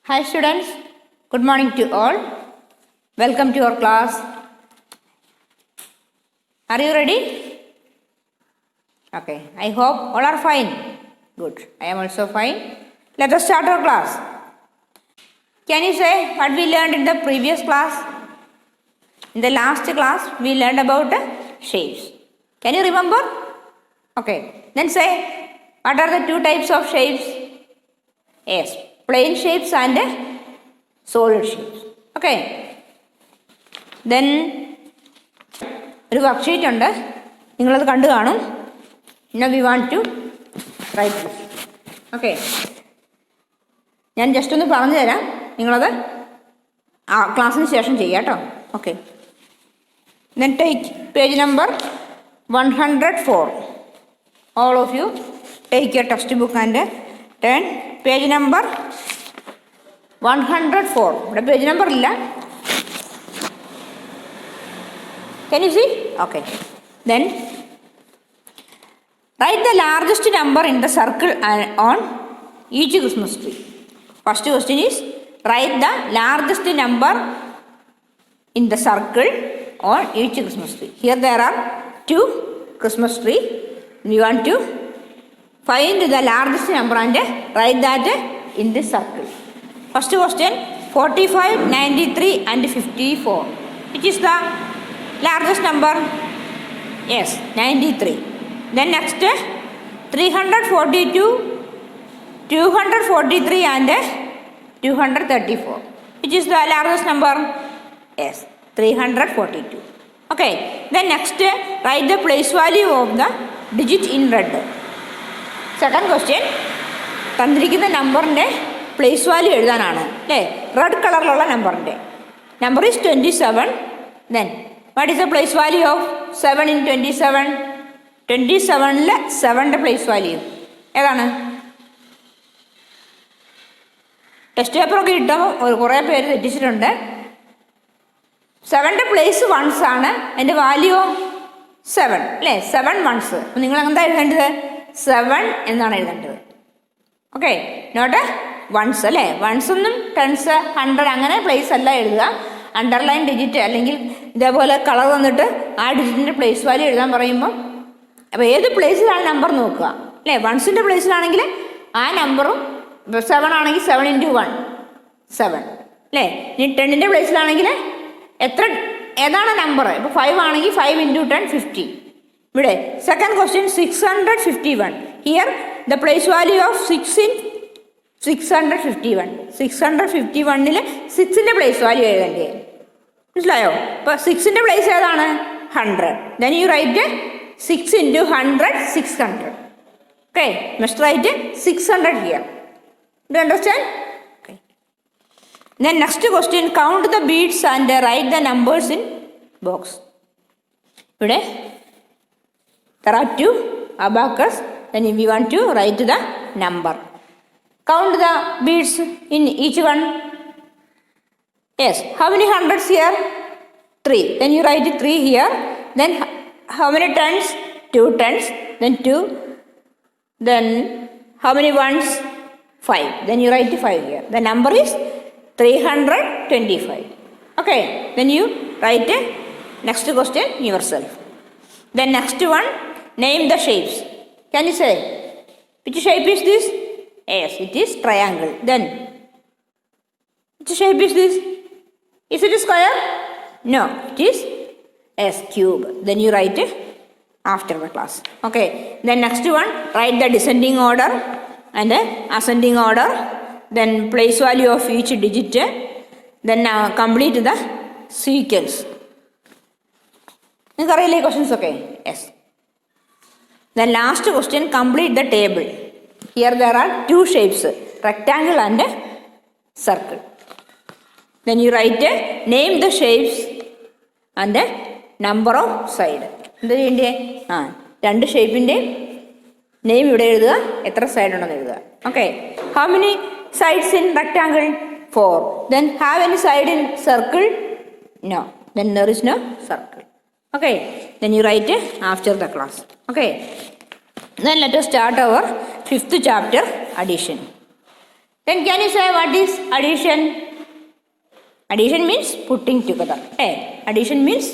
Hi students, good morning to all. Welcome to our class. Are you ready? Okay, I hope all are fine. Good, I am also fine. Let us start our class. Can you say what we learned in the previous class? In the last class, we learned about shapes. Can you remember? Okay, then say what are the two types of shapes? Yes, plain shapes and solid shapes. Okay. Then ഒരു work sheet ഉണ്ട്, നിങ്ങളത് കണ്ടു കാണും. Now we want to write this. Okay. ഞാൻ just ഒന്ന് പറഞ്ഞു തരാം, നിങ്ങളത് ക്ലാസ്സിന് ശേഷം ചെയ്യാം കേട്ടോ. Okay. Then take page number 104. All of you take your textbook and turn page number 104. ഇവിടെ പേജ് നമ്പർ ഇല്ല. Can you see? Okay. Then write the largest number in the circle on each Christmas tree. First question is write the largest number in the circle on each Christmas tree. Here there are two Christmas tree. We want to find the largest number and write that in this circle. First question, 45, 93 and 54. Which is the largest number? Yes, 93. Then next, 342, 243 and 234. Which is the largest number? Yes, 342. Okay. Then next, write the place value of the digit in red. Second question, തന്നിരിക്കുന്ന നമ്പറിൻ്റെ place value എഴുതാനാണ് അല്ലേ, red കളറിലുള്ള നമ്പറിൻ്റെ. Number is 27. Then what is the place value of 7 in 27? 27ൽ 7ൻ്റെ place value ഏതാണ്? Test പേപ്പറൊക്കെ കിട്ടുമ്പോൾ കുറേ പേര് തെറ്റിച്ചിട്ടുണ്ട്. 7ൻ്റെ പ്ലേസ് വൺസ് ആണ്, അതിൻ്റെ വാല്യൂ 7 അല്ലേ, 7 വൺസ്. അപ്പം നിങ്ങൾ എന്താ എഴുതേണ്ടത്? 7 എന്നാണ് എഴുതേണ്ടത്. ഓക്കെ, നോട്ട് വൺസ് അല്ലേ. വൺസ് ഒന്നും ടെൻസ് 100 അങ്ങനെ പ്ലേസ് അല്ല എഴുതുക. അണ്ടർലൈൻ ഡിജിറ്റ് അല്ലെങ്കിൽ ഇതേപോലെ കളർ വന്നിട്ട് ആ ഡിജിറ്റിൻ്റെ പ്ലേസ് വാല്യൂ എഴുതാൻ പറയുമ്പം അപ്പോൾ ഏത് പ്ലേസിലാണ് നമ്പർ നോക്കുക അല്ലേ. വൺസിൻ്റെ പ്ലേസിലാണെങ്കിൽ ആ നമ്പറും 7 ആണെങ്കിൽ 7 into 1 7 അല്ലേ. ഇനി 10ൻ്റെ പ്ലേസിലാണെങ്കിൽ ഏതാണ് നമ്പർ? ഇപ്പോൾ 5 ആണെങ്കിൽ 5 into 10 50. ഇവിടെ second question 651. Here the place value of 6 in 651. 651ൽ 6ൻ്റെ പ്ലേസ് വാല്യൂ എഴുതേണ്ടത്, മനസ്സിലായോ? അപ്പോൾ 6ൻ്റെ പ്ലേസ് ഏതാണ്? 100. Then you write 6 into 100 600. Okay, must write 600 here. Do understand? Okay. Then next question, count the beads and write the numbers in box. ഇവിടെ there are two abacus, then we want to write the number. Count the beads in each one. Yes, how many hundreds here? 3. Then you write 3 here. Then how many tens? 2 tens. Then 2. Then how many ones? 5. Then you write 5 here. The number is 325. Okay, then you write next question yourself. Then next one, name the shapes. Can you say which shape is this? Yes, it is triangle. Then which shape is this? Is it a square? No, it is S cube. Then you write it after the class. Okay. Then next one, write the descending order and the ascending order. Then place value of each digit. Then complete the sequence. നിങ്ങൾക്കറിയില്ലേ questions ഒക്കെ? Yes. The last question, complete the table. Here there are two shapes, rectangle and circle. Then you write name the shapes and number of side. എന്താ ചെയ്യേണ്ടേ? രണ്ട് ഷേപ്പിൻ്റെ name ഇവിടെ എഴുതുക, എത്ര side ഉണ്ടെന്ന് എഴുതുക. Okay. How many sides in rectangle? 4. Then have any side in circle? No. Then there is no circle. Okay, then you write after the class. Okay, then let us start our 5th chapter, addition. Then can you say what is addition? Addition means putting together. Addition means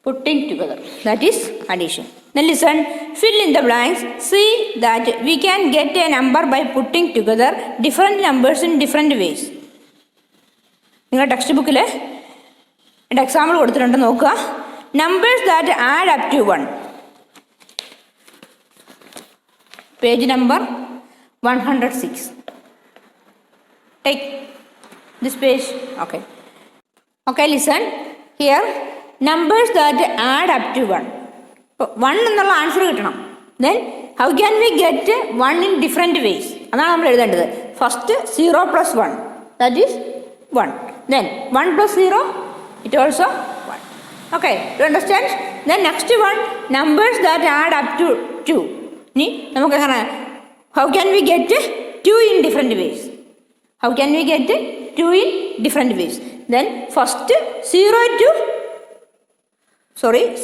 putting together. That is addition. Then listen, fill in the blanks. See that we can get a number by putting together different numbers in different ways. നിങ്ങളുടെ text ബുക്കിൽ എൻ്റെ example കൊടുത്തിട്ടുണ്ട്, നോക്കുക. Numbers that add up to 1. Page number 106. Take this page. Okay, listen. Here, numbers that add up to 1. 1 എന്നുള്ള answer കിട്ടണം. Then, how can we get 1 in different ways? അതാണ് നമ്മൾ എഴുതേണ്ടത്. First 0 plus 1. That is 1. Then, 1 plus 0, it also 1. Okay, you understand? Then, next one, numbers that add up to 2. ഇനി നമുക്ക് എങ്ങനെ, how can we get 2 in different ways? How can we get 2 in different ways? Then, first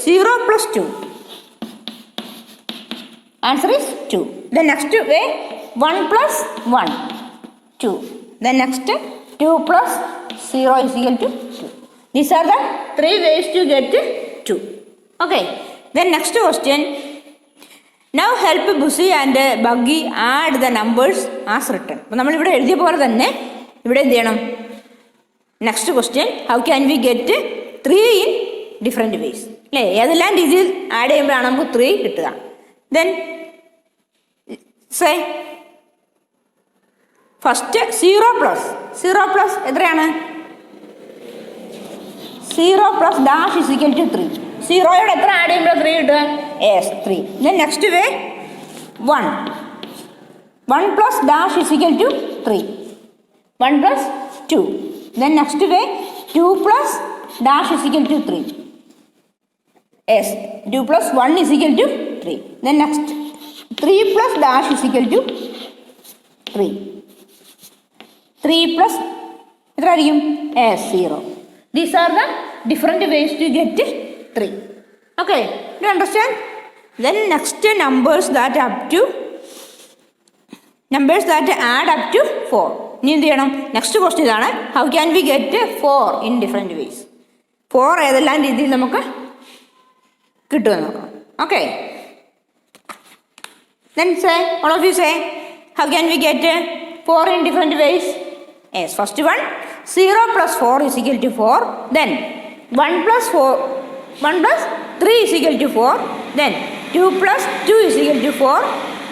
0 plus 2. Answer is 2. The next way, 1 plus 1, 2. The next 2 plus 0 is equal to 2. These are the 3 ways to get 2. Okay. Then next question. Now help Busi and Buggy add the numbers as written. അപ്പോൾ നമ്മൾ ഇവിടെ എഴുതിയ പോലെ തന്നെ ഇവിടെ എന്ത് ചെയ്യണം? Next question, how can we get 3 in different ways? അല്ലേ, ഏതെല്ലാം രീതിയിൽ ആഡ് ചെയ്യുമ്പോഴാണ് നമുക്ക് 3 കിട്ടുക? ദെൻ സേ ഫസ്റ്റ് 0 പ്ലസ് എത്രയാണ്? 0 plus dash is equal to 3. 0യോട് എത്ര ആഡ് ചെയ്യുമ്പോൾ 3 കിട്ടുക? Yes, 3. Then next way 1 plus dash is equal to 3. 1 plus 2. Then next way 2 plus dash is equal to 3. Yes, 2 plus 1 is equal to 3. Then next 3 plus dash is equal to 3. 3 plus എത്ര ആയിരിക്കും? Yes, 0. These are the different ways to get 3. Okay, do you understand? Then next numbers that add up to 4. ഇനി എന്ത് ചെയ്യണം? Next question ഇതാണ്, how can we get 4 in different ways? 4 ഏതെല്ലാം രീതിയിൽ നമുക്ക് കിട്ടുമെന്ന് നോക്കണം. Okay, then say, all of you say, how can we get 4 in different ways? Yes, first one, 0 plus 4 is equal to 4. Then 1 plus 3 is equal to 4. Then 2 plus 2 is equal to 4.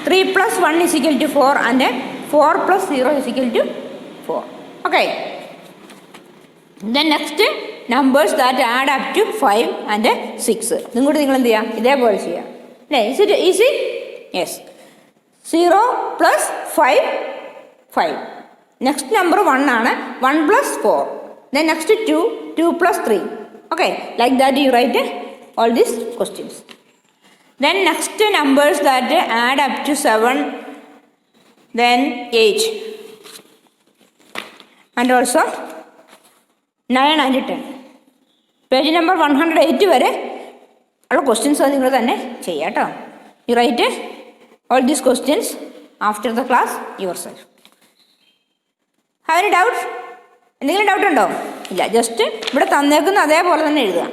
3 plus 1 is equal to 4. And 4 plus 0 is equal to 4. Okay. Then next, numbers that add up to 5 and 6. നിങ്ങൾ എന്ത് ചെയ്യാം? ഇതേപോലെ ചെയ്യാം. അല്ലേ, is it easy? Yes. 0 plus 5. Next number 1 ആണ്. 1 plus 4. Then next 2 plus 3. Okay, like that you write all these questions. Then next numbers that add up to 7, then 8, and also 9 and 10. Page number 108 വരെ ഉള്ള questions നിങ്ങൾ തന്നെ ചെയ്യാം കേട്ടോ. You write all these questions after the class yourself. Have any doubts? എന്തെങ്കിലും doubt ഉണ്ടോ? ഇല്ല, just ഇവിടെ തന്നേക്കുന്ന അതേപോലെ തന്നെ എഴുതുക.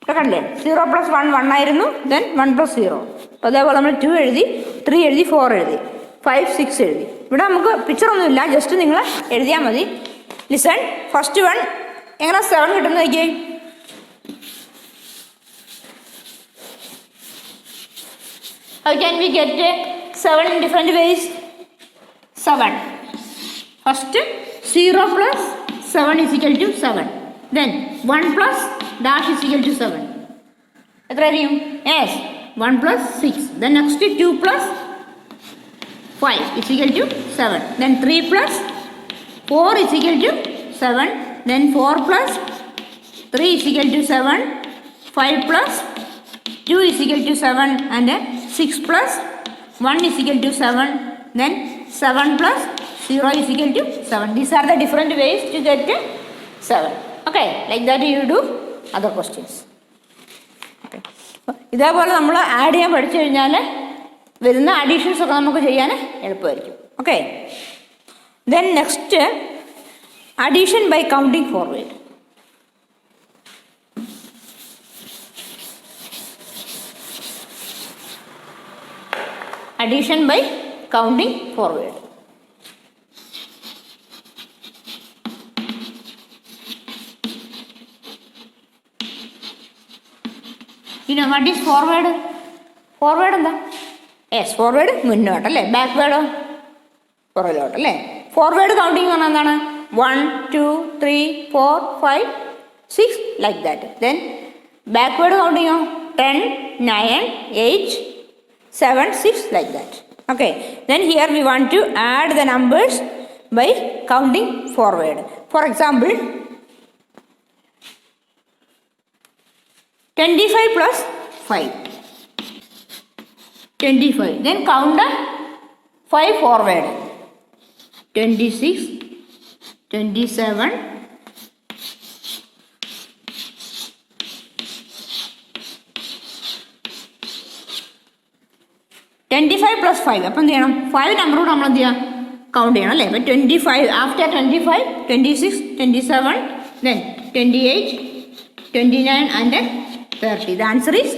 ഇവിടെ കണ്ടില്ലേ, 0 plus 1 ആയിരുന്നു. Then 1 plus 0. അപ്പോൾ അതേപോലെ നമ്മൾ 2 എഴുതി, 3 എഴുതി, 4 എഴുതി, 5, 6 എഴുതി. ഇവിടെ നമുക്ക് പിക്ചറൊന്നുമില്ല, ജസ്റ്റ് നിങ്ങൾ എഴുതിയാൽ മതി. ലിസൺ, ഫസ്റ്റ് വൺ എങ്ങനെ 7 കിട്ടുന്ന നോക്കിയേ. How can we get 7 in different ways? 7. First, 0 plus 7 is equal to 7. Then 1 plus dash is equal to 7. എത്ര ആയിരിക്കും? Yes, 1 plus 6. Then next 2 plus 5 is equal to 7. Then 3 plus 4 is equal to 7. Then 4 plus 3 is equal to 7. 5 plus 2 is equal to 7. And 6 plus 1 is equal to 7, then 7 plus 0 is equal to 7. These are the different ways to get 7. Okay, like that you do other questions. Okay. ഇതേപോലെ നമ്മൾ add ചെയ്യാൻ പഠിച്ചു കഴിഞ്ഞാൽ വരുന്ന additions ഒക്കെ നമുക്ക് ചെയ്യാൻ എളുപ്പമായിരിക്കും. Okay, then next addition by counting forward. Addition by counting forward. You know what is forward? Forward എന്താ? Yes, forward മുന്നോട്ട് അല്ലേ, ബാക്ക്വേർഡോ പുറകിലോട്ട് അല്ലേ. ഫോർവേഡ് കൗണ്ടിങ് പറഞ്ഞാൽ എന്താണ്? 1 2 3 4 5 6 ലൈക്ക് ദാറ്റ്. ദെൻ ബാക്ക്വേർഡ് കൗണ്ടിങ്ങോ 10 9 8 7 6 like that. Okay, then here we want to add the numbers by counting forward. For example, 25 plus 5, 25. Then count 5 forward. 26, 27, 25 plus 5. അപ്പം എന്ത് ചെയ്യണം? 5 നമ്പറോട് നമ്മൾ എന്ത് ചെയ്യുക? കൗണ്ട് ചെയ്യണം അല്ലേ. അപ്പം 25, after 25, 26, 27, then 28, 29 and 30. The answer is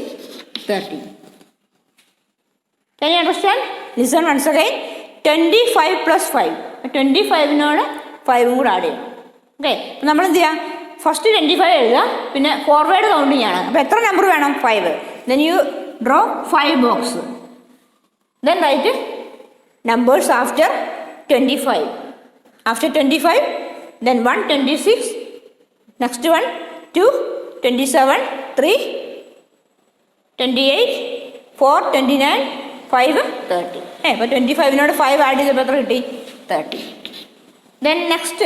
30. Can you understand? Listen once again. 25 plus 5. 25നോട് 5 കൂടെ ആഡ് ചെയ്യണം. ഓക്കെ, അപ്പം നമ്മൾ എന്ത് ചെയ്യുക? ഫസ്റ്റ് 25 എഴുതുക, പിന്നെ ഫോർവേഡ് കൗണ്ടിങ് ആണ്. അപ്പോൾ എത്ര നമ്പർ വേണം? 5. Then you draw 5 box. Then write numbers after 25. After 25, then 1 26, next one 2 27, 3 28, 4 29, 5 30. അപ്പോൾ 25നോട് 5 ആഡ് ചെയ്തപ്പോൾ എത്ര കിട്ടി? 30. Then next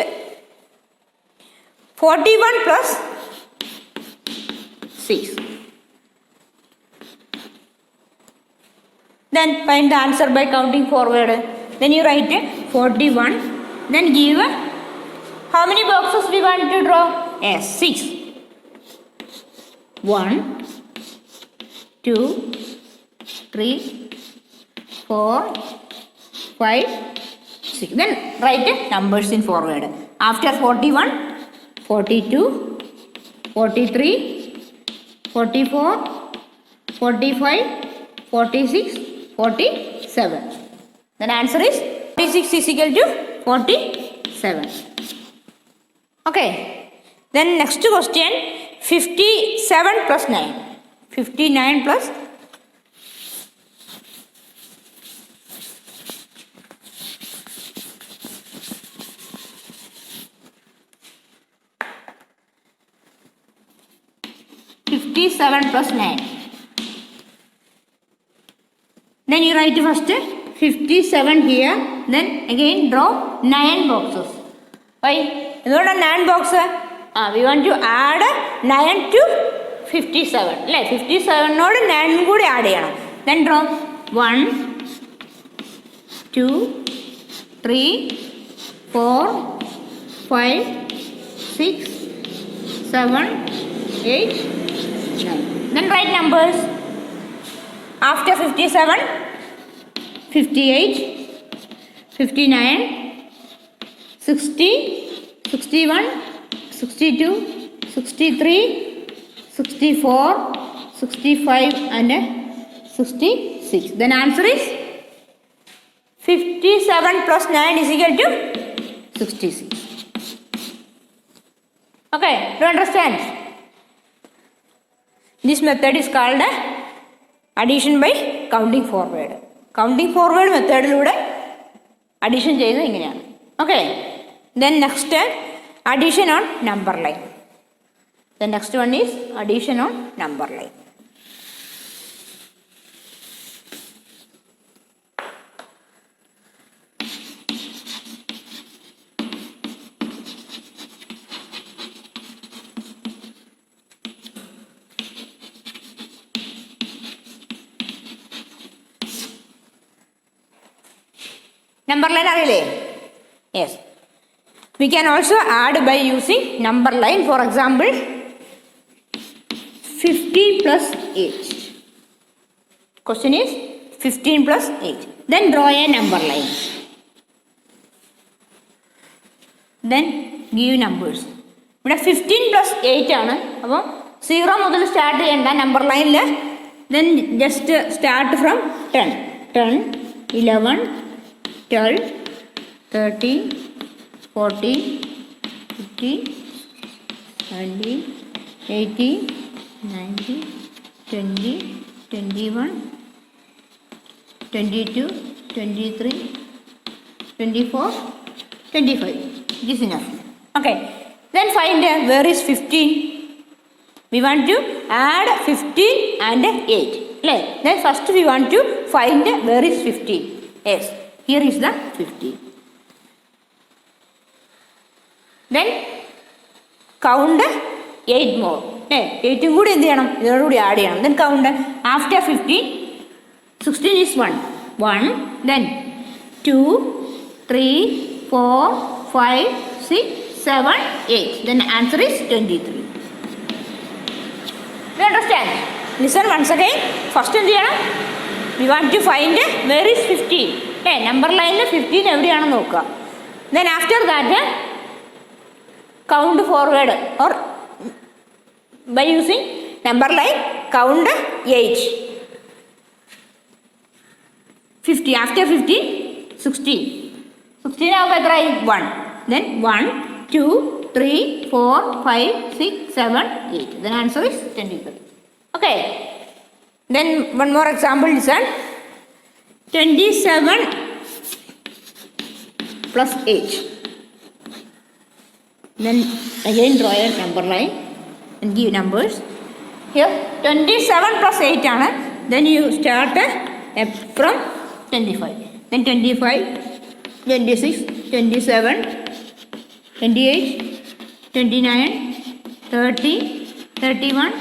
41 plus 6. Then find the answer by counting forward. Then you write 41. Then give how many boxes we want to draw? Yes, 6. 1 2 3 4 5 6. Then write numbers in forward. After 41, 42, 43, 44, 45, 46, 47. Then answer is 46 is equal to 47. Okay. Then next question, 57 plus 9. 59 plus 57 plus 9. Then you write first 57 here. Then again draw 9 boxes. Why? What are 9 boxes? We want to add 9 to 57. Like 57 node 9 good add. Then draw 1 2 3 4 5 6 7 8 9. Then write numbers. After 57, 58, 59, 60, 61, 62, 63, 64, 65 and 66. Then answer is 57 plus 9 is equal to 66. Okay, do you understand? This method is called addition by counting forward. Counting forward മെത്തേഡിലൂടെ addition ചെയ്യുന്നത് ഇങ്ങനെയാണ്. Okay, then next addition on number line. The next one is addition on number line. Number line അറിയില്ലേ? Yes. We can also add by using number line. For example, 15 plus 8. Question is 15 plus 8. Then draw a number line. Then give numbers. ഇവിടെ 15 plus 8 ആണ്. അപ്പോൾ 0 മുതൽ start ചെയ്യേണ്ട number ലൈനിൽ. Then just start from 10. 10, 11, 12, 13, 14, 15, 17, 18, 19, 20, 21, 22, 23, 24, 25. It is enough. Okay. Then find where is 15. We want to add 15 and 8. Then first we want to find where is 15. Yes, here is the 15. Then count 8 more. 8 കൂടി എന്ത് ചെയ്യണം? ഇതിനോടുകൂടി add ചെയ്യണം. Then count after 15. 16 is 1. 1. Then 2, 3, 4, 5, 6, 7, 8. Then answer is 23. You understand? Listen once again. First എന്ത് ചെയ്യണം? We want to find where is 15. Number ലൈനിൽ 15 എവിടെയാണെന്ന് നോക്കുക. Then after that count forward or by using number line count 8. 50 after 15 16. 16 ആവുമ്പോൾ എത്രയായി? 1. Then 1, 2, 3, 4, 5, 6, 7, 8. Then answer is 23. Okay. Then one more example. Listen. 27 plus 8. Then again draw a number line and give numbers. Here 27 plus 8 ആണ്. Then you start from 25. Then 25, 26, 27, 28, 29, 30, 31,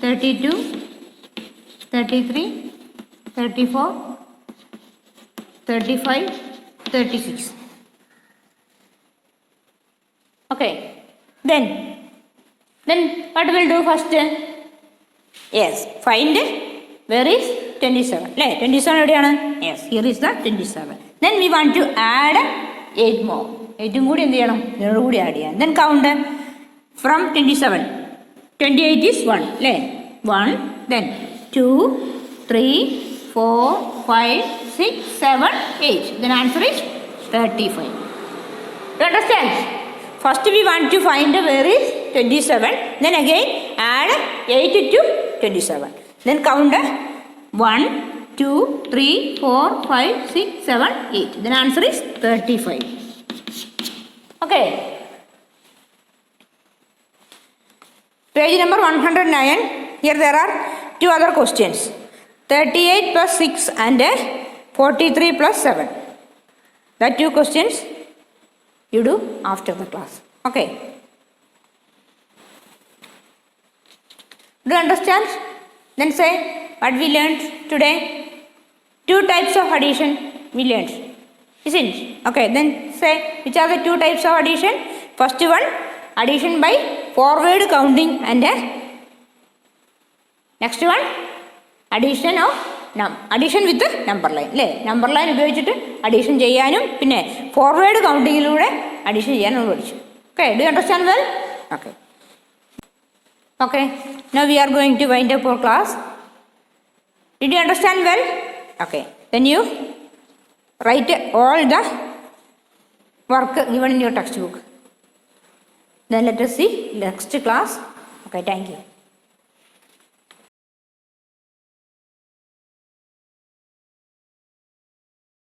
32, 33, 34, 35, 36. Okay. Then what we'll do first? Yes, find where is 27. 27 എവിടെയാണ്? Yes, here is the 27. Then we want to add 8 more. 8 കൂടി എന്ത് ചെയ്യണം? ഇതിനോട് കൂടി add ചെയ്യാം. Then count from 27. 28 is 1. 1. Then 2, 3, 4, 5, 6, 7, 8. Then answer is 35. You understand? First we want to find where is 27. Then again add 8 to 27. Then count 1, 2, 3, 4, 5, 6, 7, 8. Then answer is 35. Okay. Page number 109. Here there are 2 other questions. 38 plus 6 and 43 plus 7. The 2 questions you do after the class. Okay. Do you understand? Then say what we learned today. 2 types of addition we learned. Isn't it? Okay. Then say which are the 2 types of addition. First one, addition by forward counting, and next one, addition with number line. Number line ഉപയോഗിച്ചിട്ട് addition ചെയ്യാനും പിന്നെ forward countingലൂടെ addition ചെയ്യാനും പഠിച്ചു. Okay, do you understand well? Okay, now we are going to wind up our class. Did you understand well? Okay, then you write all the work given in your textbook. Then let us see next class. Okay, thank you.